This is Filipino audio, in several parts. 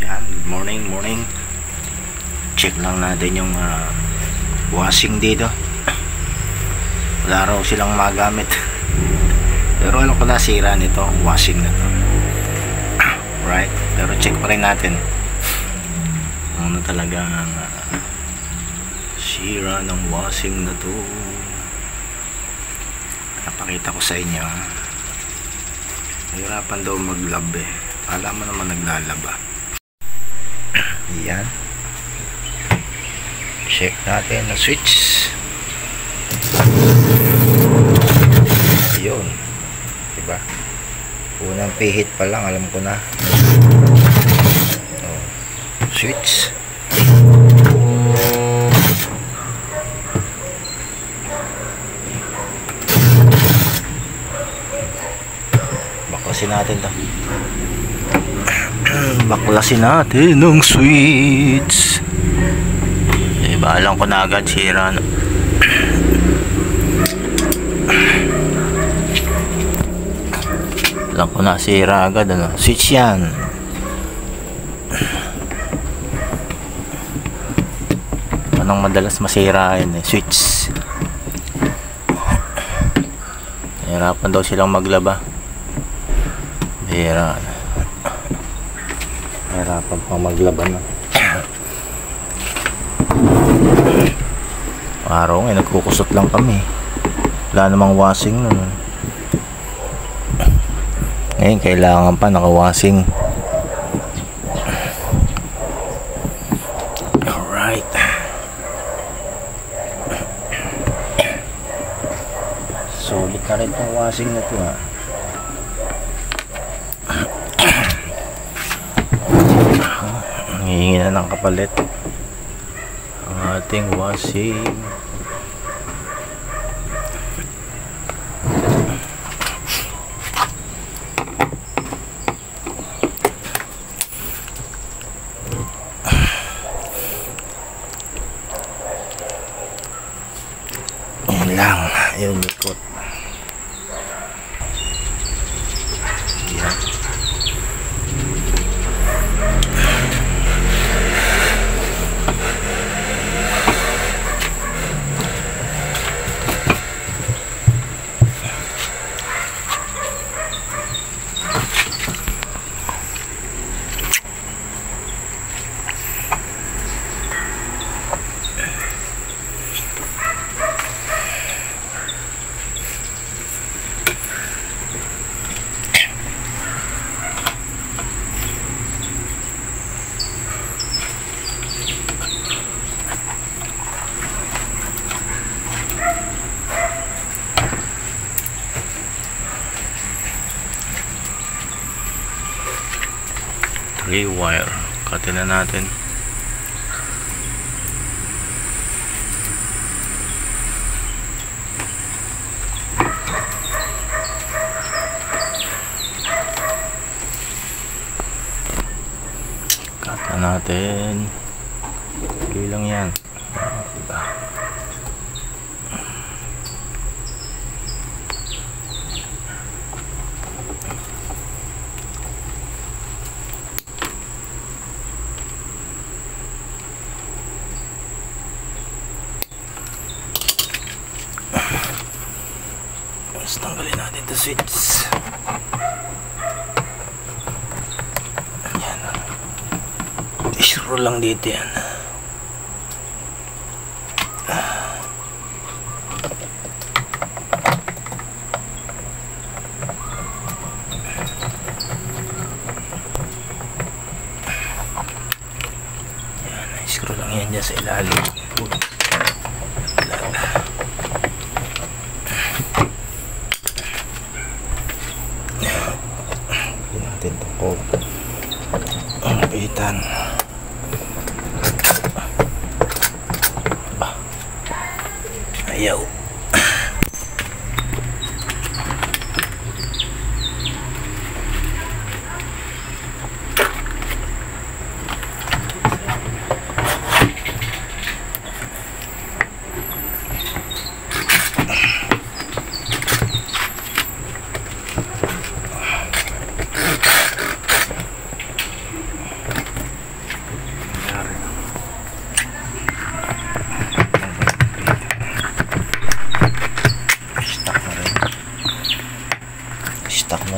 Yan, good morning, morning. Check lang natin yung washing dito. Wala raw silang magamit. Pero alam ko na sira nito, washing na to. Right? Pero check pa rin natin. Ano talaga ang sira ng washing na to. Napakita ko sa inyo. Nahirapan daw maglab eh. Alam mo naman naglalaba. Yan. Check natin na switch. Ayun. Diba? Unang pihit pa lang, alam ko na. Oh. Switch. Baklasin natin to. Baklasin natin ng switch. Alam ko na agad sira na. Alam ko na sira agad ano. Switch yan. Anong madalas masira yun eh. Switch. Hirapan daw silang maglaba. Hirapan pang maglaba na. Araw ngayon nagkukusot lang kami. Wala namang washing nun. Ngayon kailangan pa naka-washing. Alright. Solid na rin itong washing na ito ha. Hihingi na ng kapalit ang ating washing. Yan lang, yun ikot. Yan. Wire, katin na natin. Kata natin. Okay lang yan. Diba? Tanggalin natin ito switch. Yan. I-screw lang dito yan. Yan. I-screw lang yan dyan sa ilalim. Ang pitan. Ayaw.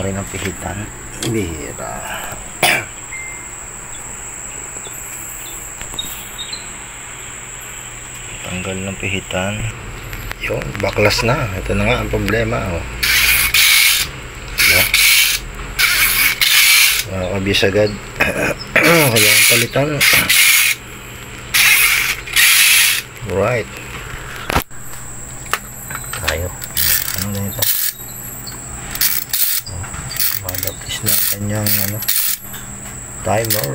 rin ang pihitan. Bihira. Tanggal ng pihitan. Yung baklas na. Ito na nga ang problema. Oh. Kabis agad. Kailangan palitan. Right. Tayo. Ano ganito? Madapis na ang kanyang timer.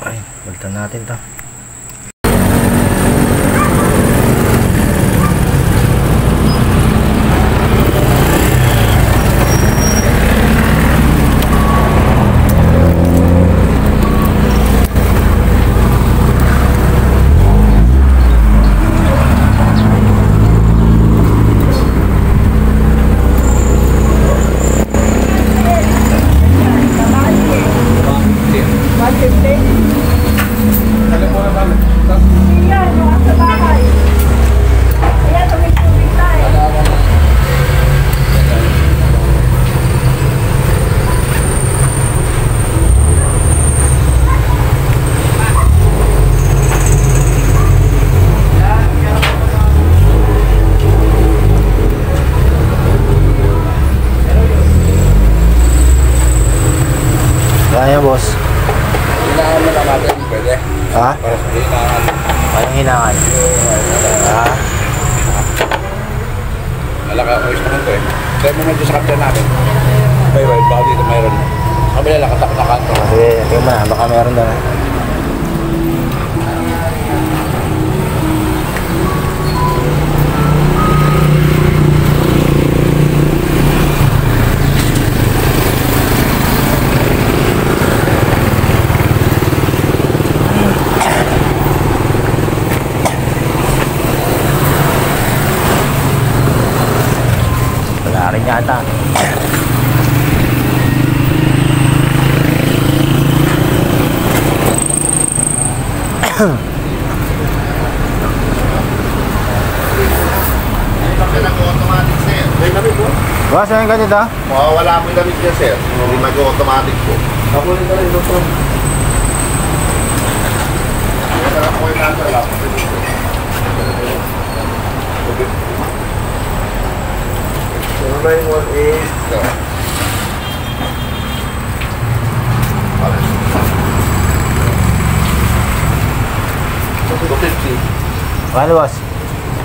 Ay, balitan natin to. Kaya boss. Hinangan mo na natin, pwede. Ha? Para sa hinangan. Anong hinangan? Ha? Malaka, oyos naman to eh. Kaya mo medyo sa kapitán natin. May wild body dito mayroon. Kabila lang, katak na kanto. Sige, tingnan mo na. Baka meron doon. Wala rin yata. Nag-automatic sir. May lamig po? Boss, ano yung ganito? Mawawala po yung lamig niya sir. Hindi mag-automatic po. Ako rin na rin ito. Ako yung nasa lang. So, 918. Ano boss?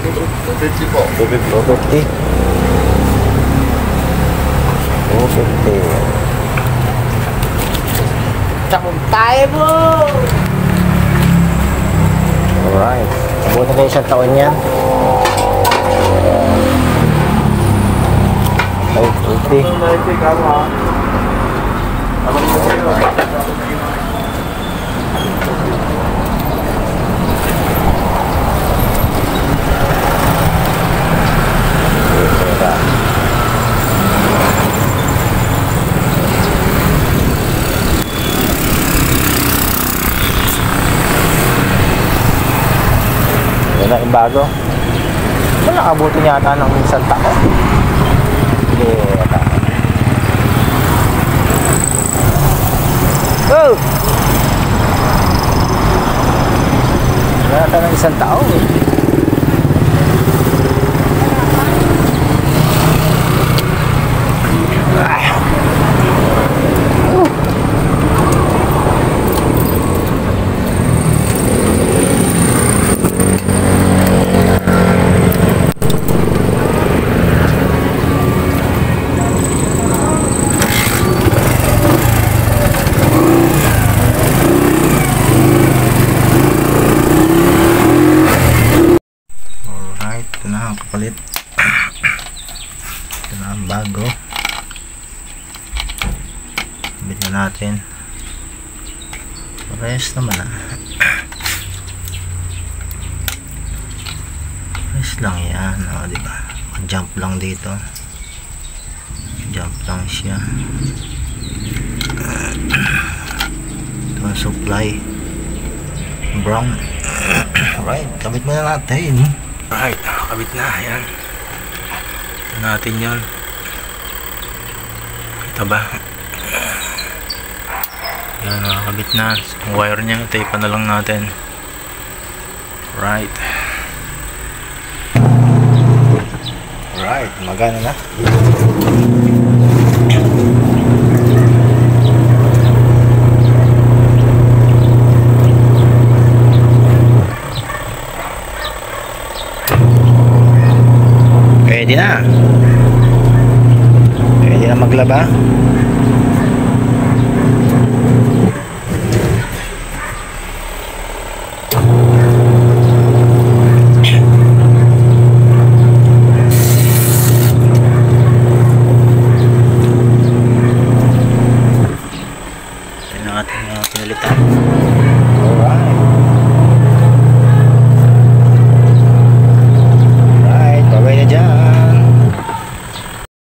250 po. 250. 250. Takong tayo mo! Alright. Abuti na isang taon yan. 550. Wala yung bago. Wala, nakabuti yata ng isang taon. Yeah. Oh! Wala yata ng isang taon. Kapalit. Ito na ang bago. Bit na natin. Rest naman Rest lang yan. O, diba? Jump lang dito. Jump lang siya. Ito ang supply. Brown. Alright, kabit muna natin. Alright, kabit na. Ayan. natin yun. Kita ba? Yan, nakakabit na. Ang wire niya, tape na lang natin. Right. Right, magana na. Pwede na. Pwede na maglaba. Ito na ating pinalitan. Alright.